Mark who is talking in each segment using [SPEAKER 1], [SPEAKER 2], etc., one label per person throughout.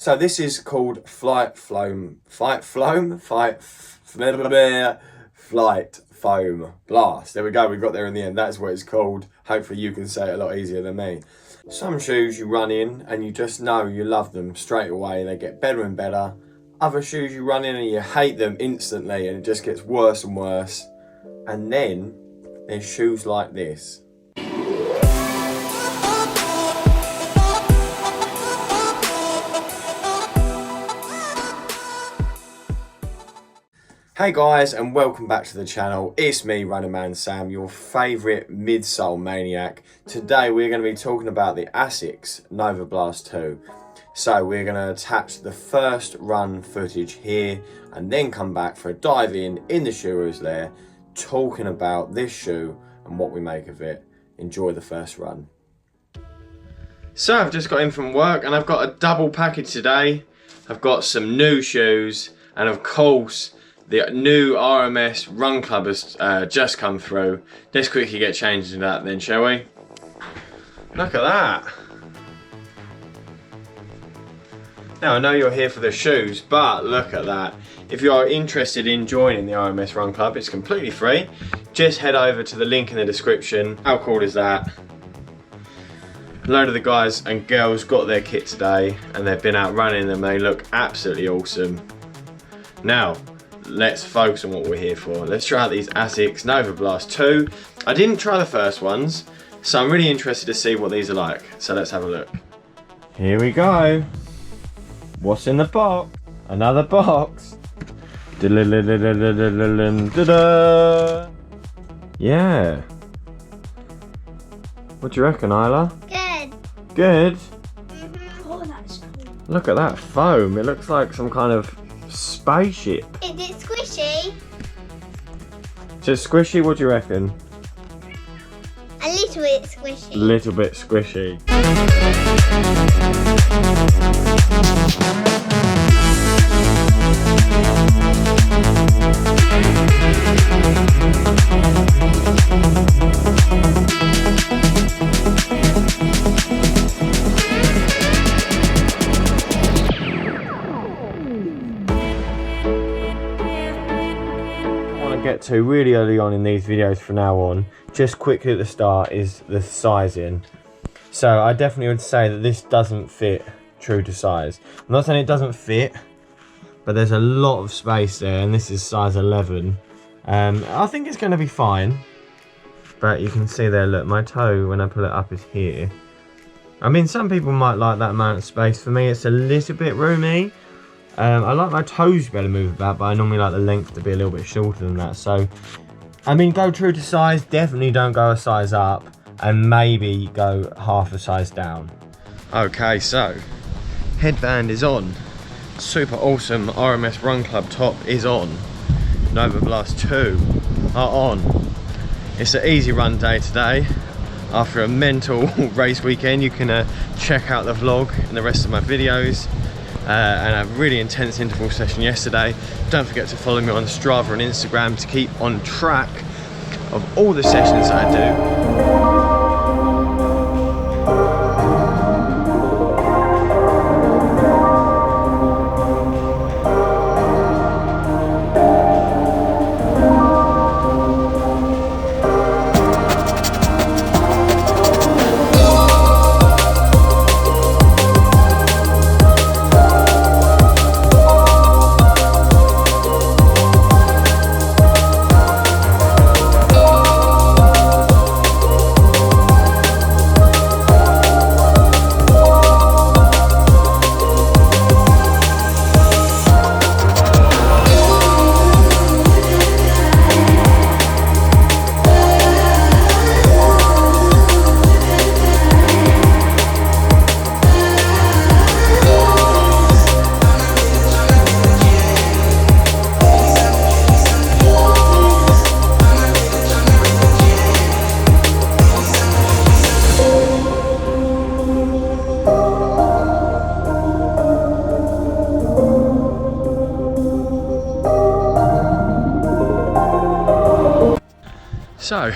[SPEAKER 1] So this is called Flight Foam Blast. There we go, we got there in the end. That's what it's called. Hopefully you can say it a lot easier than me. Some shoes you run in and you just know you love them straight away. They get better and better. Other shoes you run in and you hate them instantly and it just gets worse and worse. And then there's shoes like this. Hey guys, and welcome back to the channel. It's me, Running Man Sam, your favourite midsole maniac. Today we're going to be talking about the ASICS NOVABLAST 2. So we're going to attach the first run footage here and then come back for a dive in the shoe there, talking about this shoe and what we make of it. Enjoy the first run. So I've just got in from work and I've got a double package today. I've got some new shoes and of course the new RMS Run Club has just come through. Let's quickly get changed into that then, shall we? Look at that. Now I know you're here for the shoes, but look at that. If you are interested in joining the RMS Run Club, it's completely free. Just head over to the link in the description. How cool is that? A load of the guys and girls got their kit today and they've been out running and they look absolutely awesome. Now, let's focus on what we're here for. Let's try out these ASICS NOVABLAST 2. I didn't try the first ones, so I'm really interested to see what these are like. So let's have a look. Here we go. What's in the box? Another box. Yeah. What do you reckon, Isla?
[SPEAKER 2] Good.
[SPEAKER 1] Good?
[SPEAKER 2] Oh, that's cool.
[SPEAKER 1] Look at that foam. It looks like some kind of spaceship.
[SPEAKER 2] Is it squishy?
[SPEAKER 1] Just squishy, what do you reckon?
[SPEAKER 2] A little bit squishy.
[SPEAKER 1] A little bit squishy. Get to really early on in these videos from now on, just quickly at the start, is the sizing. So I definitely would say that this doesn't fit true to size. I'm not saying it doesn't fit, but there's a lot of space there and this is size 11. I think it's going to be fine, but you can see there, look, my toe when I pull it up is here. I mean, some people might like that amount of space. For me it's a little bit roomy. I like my toes better move about, but I normally like the length to be a little bit shorter than that. So, I mean, go true to size, definitely don't go a size up, and maybe go half a size down. Okay, so, headband is on. Super awesome RMS Run Club top is on. NOVABLAST 2 are on. It's an easy run day today. After a mental race weekend, you can check out the vlog and the rest of my videos. And a really intense interval session yesterday. Don't forget to follow me on Strava and Instagram to keep on track of all the sessions that I do. So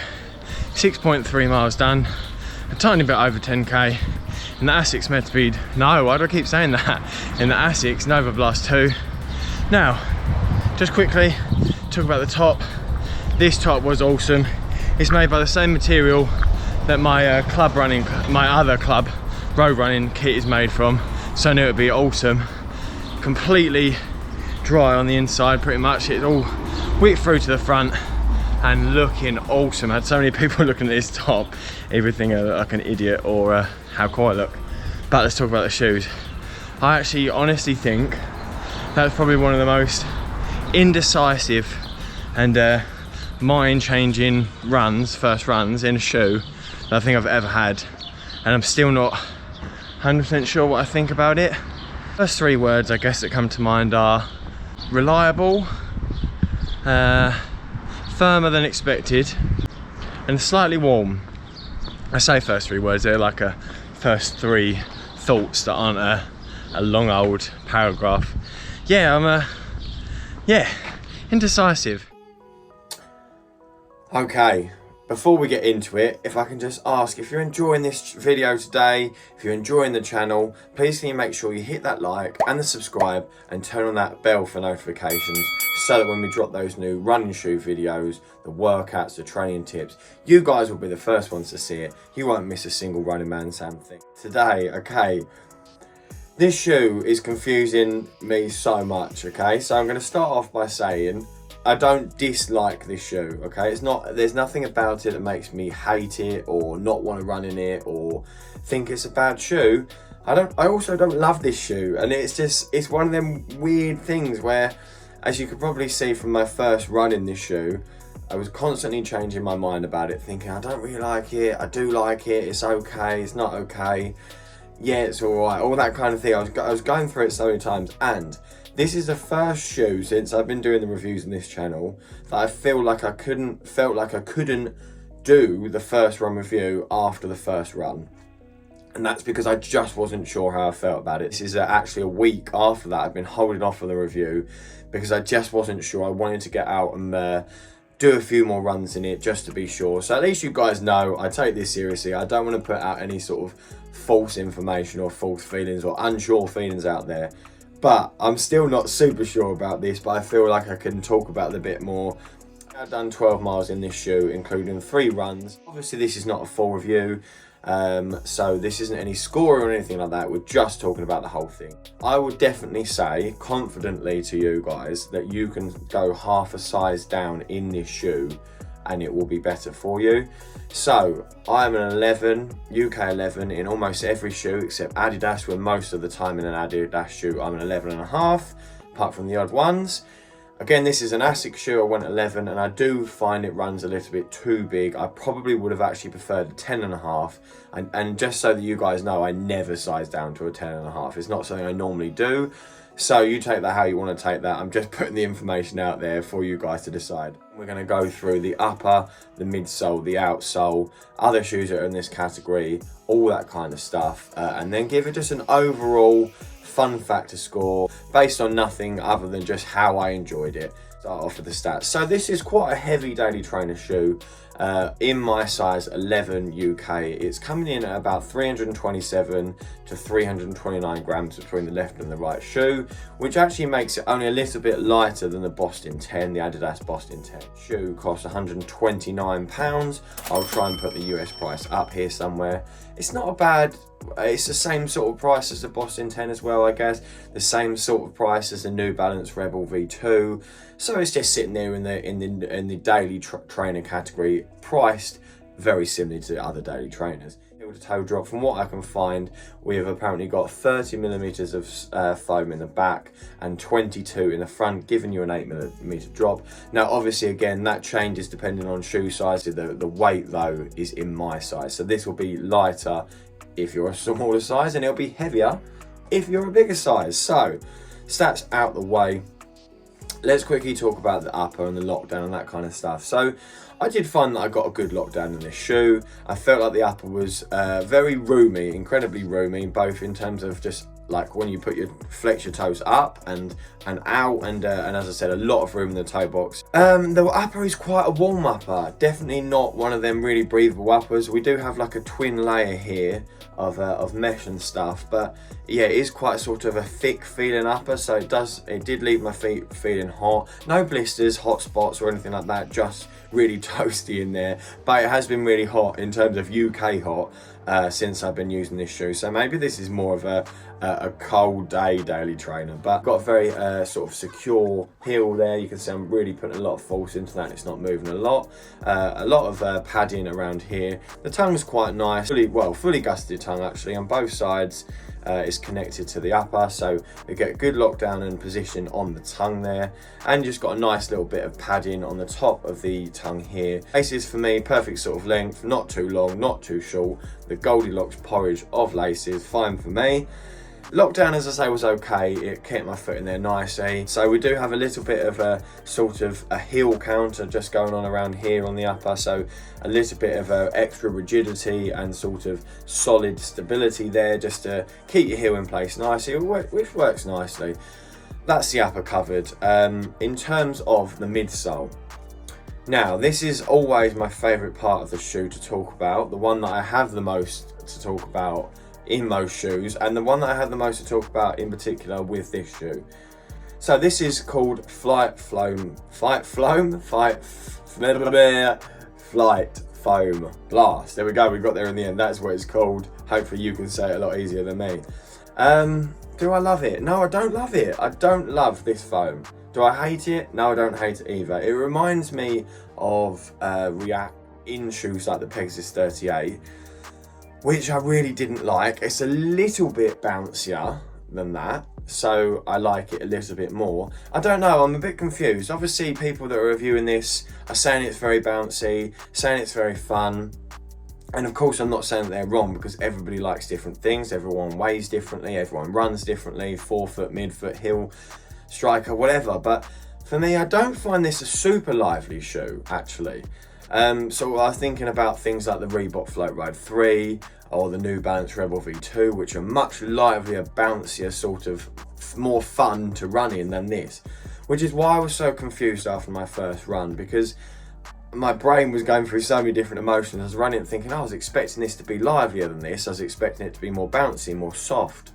[SPEAKER 1] 6.3 miles done, a tiny bit over 10k. in the ASICS Medspeed, no, why do I keep saying that? In the ASICS NOVABLAST 2. Now, just quickly, talk about the top. This top was awesome. It's made by the same material that my my other club road running kit is made from, so I knew it would be awesome. Completely dry on the inside, pretty much. It's all whipped through to the front and looking awesome. I had so many people looking at this top, either thinking I look like an idiot or how cool I look. But let's talk about the shoes. I actually honestly think that's probably one of the most indecisive and mind-changing first runs in a shoe that I think I've ever had, and I'm still not 100% sure what I think about it. First three words I guess that come to mind are reliable, firmer than expected, and slightly warm. I say first three words, they're like a first three thoughts that aren't a long old paragraph. Yeah, I'm indecisive. Okay, before we get into it, if I can just ask, if you're enjoying this video today, if you're enjoying the channel, please can you make sure you hit that like and the subscribe and turn on that bell for notifications, so that when we drop those new running shoe videos, the workouts, the training tips, you guys will be the first ones to see it. You won't miss a single Running Man Sam thing. Today, okay, this shoe is confusing me so much, okay? So I'm going to start off by saying I don't dislike this shoe, okay? There's nothing about it that makes me hate it or not want to run in it or think it's a bad shoe. I also don't love this shoe, and it's one of them weird things where, as you could probably see from my first run in this shoe, I was constantly changing my mind about it, thinking I don't really like it, I do like it, it's okay, it's not okay, yeah, it's alright, all that kind of thing. I was going through it so many times, and this is the first shoe since I've been doing the reviews on this channel that I felt like I couldn't do the first run review after the first run. And that's because I just wasn't sure how I felt about it. This is actually a week after that I've been holding off on the review because I just wasn't sure. I wanted to get out and do a few more runs in it just to be sure. So at least you guys know I take this seriously. I don't want to put out any sort of false information or false feelings or unsure feelings out there. But I'm still not super sure about this, but I feel like I can talk about it a bit more. I've done 12 miles in this shoe, including 3 runs. Obviously, this is not a full review, so this isn't any score or anything like that. We're just talking about the whole thing. I would definitely say confidently to you guys that you can go half a size down in this shoe and it will be better for you. So I'm an 11, UK 11 in almost every shoe except Adidas, where most of the time in an Adidas shoe I'm an 11.5, apart from the odd ones. Again, this is an ASICS shoe. I went 11, and I do find it runs a little bit too big. I probably would have actually preferred a 10.5. And just so that you guys know, I never size down to a 10.5. It's not something I normally do. So you take that how you want to take that. I'm just putting the information out there for you guys to decide. We're going to go through the upper, the midsole, the outsole, other shoes that are in this category, all that kind of stuff, and then give it just an overall fun factor score based on nothing other than just how I enjoyed it. Start off with the stats. So this is quite a heavy daily trainer shoe. In my size 11 UK, it's coming in at about 327 to 329 grams between the left and the right shoe, which actually makes it only a little bit lighter than the Boston 10, the Adidas Boston 10. Shoe costs £129. I'll try and put the US price up here somewhere. It's not a bad, it's the same sort of price as the Boston 10 as well, I guess. The same sort of price as the New Balance Rebel V2. So it's just sitting there in the daily trainer category, priced very similar to other daily trainers. Heel to toe drop, from what I can find, we have apparently got 30 millimeters of foam in the back and 22 in the front, giving you an 8 millimeter drop. Now, obviously, again, that changes depending on shoe size. The weight though is in my size, so this will be lighter if you're a smaller size, and it'll be heavier if you're a bigger size. So, stats out the way. Let's quickly talk about the upper and the lockdown and that kind of stuff. So I did find that I got a good lockdown in this shoe. I felt like the upper was very roomy, incredibly roomy, both in terms of just like when you flex your toes up and out, and as I said, a lot of room in the toe box. The upper is quite a warm upper, definitely not one of them really breathable uppers. We do have like a twin layer here of mesh and stuff, but yeah, it is quite sort of a thick feeling upper, so it did leave my feet feeling hot. No blisters, hot spots or anything like that, just really toasty in there, but it has been really hot in terms of UK hot since I've been using this shoe, so maybe this is more of a cold day daily trainer. But got a very sort of secure heel there. You can see I'm really putting a lot of force into that, and it's not moving a lot of padding around here. The tongue's quite nice, fully gusseted tongue actually on both sides. Is connected to the upper, so we get good lockdown and position on the tongue there, and just got a nice little bit of padding on the top of the tongue here. Laces for me, perfect sort of length, not too long, not too short. The Goldilocks porridge of laces, fine for me. Lockdown, as I say, was okay. It kept my foot in there nicely. So we do have a little bit of a sort of a heel counter just going on around here on the upper. So a little bit of extra rigidity and sort of solid stability there, just to keep your heel in place nicely, which works nicely. That's the upper covered. In terms of the midsole, now this is always my favourite part of the shoe to talk about, the one that I have the most to talk about in most shoes, and the one that I have the most to talk about in particular with this shoe. So this is called Flight Foam Blast. There we go, we got there in the end. That's what it's called. Hopefully you can say it a lot easier than me. Do I love it? No, I don't love it. I don't love this foam. Do I hate it? No, I don't hate it either. It reminds me of React in shoes like the Pegasus 38, which I really didn't like. It's a little bit bouncier than that, so I like it a little bit more. I don't know, I'm a bit confused. Obviously people that are reviewing this are saying it's very bouncy, saying it's very fun, and of course I'm not saying that they're wrong, because everybody likes different things, everyone weighs differently, everyone runs differently, forefoot, midfoot, heel, striker, whatever. But for me, I don't find this a super lively shoe actually. So I was thinking about things like the Reebok Floatride 3 or the New Balance Rebel V2, which are much livelier, bouncier, sort of more fun to run in than this, which is why I was so confused after my first run, because my brain was going through so many different emotions. I was running thinking, I was expecting this to be livelier than this, I was expecting it to be more bouncy, more soft.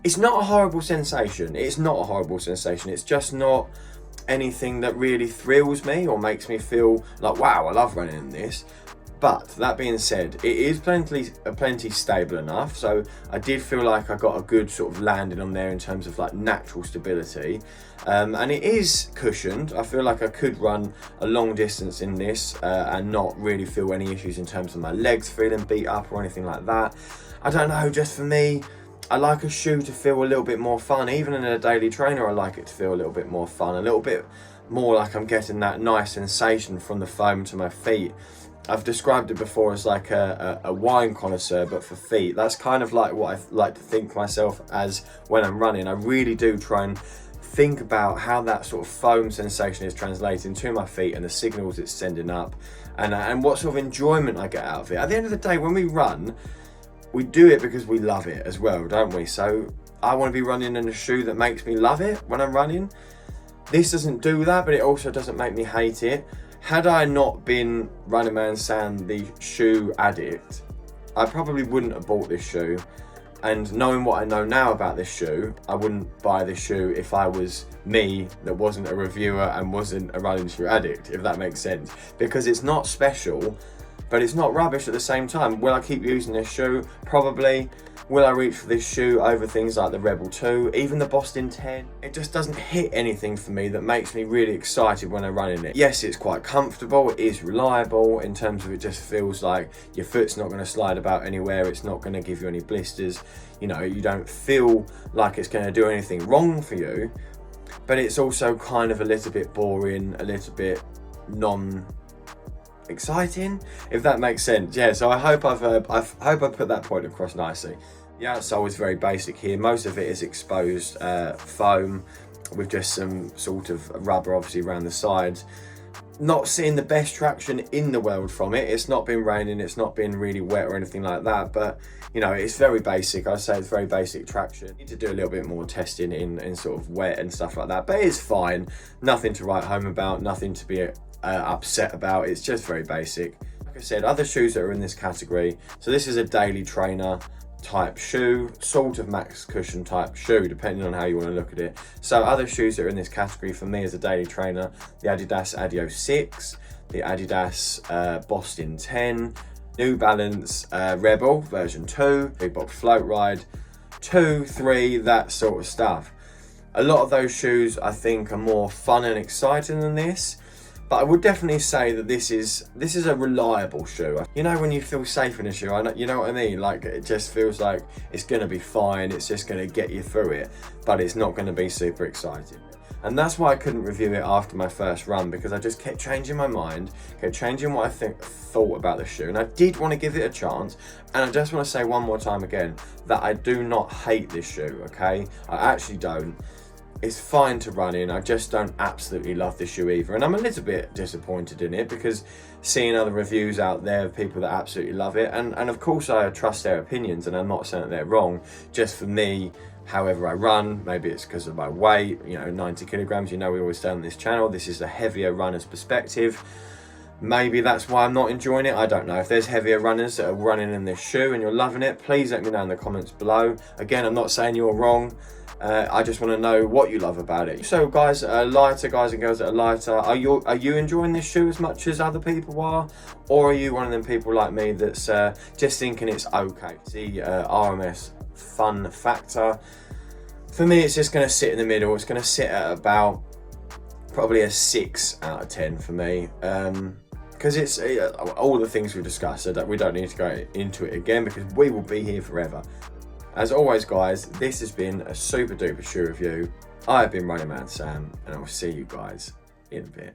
[SPEAKER 1] It's not a horrible sensation, it's not a horrible sensation, it's just not anything that really thrills me or makes me feel like, wow, I love running in this. But that being said, it is plenty stable enough, so I did feel like I got a good sort of landing on there in terms of like natural stability, and it is cushioned. I feel like I could run a long distance in this and not really feel any issues in terms of my legs feeling beat up or anything like that. I don't know, just for me, I like a shoe to feel a little bit more fun. Even in a daily trainer, I like it to feel a little bit more fun, a little bit more like I'm getting that nice sensation from the foam to my feet. I've described it before as like a wine connoisseur, but for feet. That's kind of like what I like to think myself as when I'm running. I really do try and think about how that sort of foam sensation is translating to my feet and the signals it's sending up, and what sort of enjoyment I get out of it. At the end of the day, when we run, we do it because we love it as well, don't we? So I want to be running in a shoe that makes me love it when I'm running. This doesn't do that, but it also doesn't make me hate it. Had I not been Running Man Sam, the shoe addict, I probably wouldn't have bought this shoe. And knowing what I know now about this shoe, I wouldn't buy this shoe if I was me that wasn't a reviewer and wasn't a running shoe addict, if that makes sense. Because it's not special, but it's not rubbish at the same time. Will I keep using this shoe? Probably. Will I reach for this shoe over things like the Rebel 2, even the Boston 10? It just doesn't hit anything for me that makes me really excited when I run in it. Yes, it's quite comfortable, it is reliable in terms of it just feels like your foot's not going to slide about anywhere, it's not going to give you any blisters, you know, you don't feel like it's going to do anything wrong for you, but it's also kind of a little bit boring, a little bit exciting, if that makes sense. Yeah, so I hope I've put that point across nicely. The outsole is very basic here. Most of it is exposed foam with just some sort of rubber obviously around the sides. Not seeing the best traction in the world from it. It's not been raining, it's not been really wet or anything like that, but you know, it's very basic. I'd say it's very basic traction. Need to do a little bit more testing in sort of wet and stuff like that, but it's fine. Nothing to write home about, nothing to be upset about. It's just very basic. Like I said, other shoes that are in this category. So this is a daily trainer type shoe, sort of max cushion type shoe, depending on how you want to look at it. So other shoes that are in this category for me as a daily trainer: the Adidas Adios 6, the Adidas Boston 10, New Balance Rebel version 2, Reebok Floatride 2, 3, that sort of stuff. A lot of those shoes I think are more fun and exciting than this. But I would definitely say that this is a reliable shoe. You know, when you feel safe in a shoe, you know what I mean? Like, it just feels like it's gonna be fine, it's just gonna get you through it, but it's not gonna be super exciting. And that's why I couldn't review it after my first run, because I just kept changing my mind, kept changing what I thought about the shoe. And I did want to give it a chance. And I just want to say one more time again that I do not hate this shoe, okay? I actually don't. It's fine to run in, I just don't absolutely love the shoe either. And I'm a little bit disappointed in it, because seeing other reviews out there of people that absolutely love it, and of course I trust their opinions, and I'm not saying that they're wrong. Just for me, however I run, maybe it's because of my weight, you know, 90 kilograms, you know, we always say on this channel, this is a heavier runner's perspective. Maybe that's why I'm not enjoying it, I don't know. If there's heavier runners that are running in this shoe and you're loving it, please let me know in the comments below. Again, I'm not saying you're wrong. I just want to know what you love about it. So guys, lighter guys and girls that are lighter, are you enjoying this shoe as much as other people are? Or are you one of them people like me that's just thinking it's okay? The RMS fun factor, for me, it's just going to sit in the middle. It's going to sit at about probably a 6 out of 10 for me. Because it's all the things we've discussed, so that we don't need to go into it again, because we will be here forever. As always guys, this has been a super duper shoe review. I have been Running Man Sam, and I will see you guys in a bit.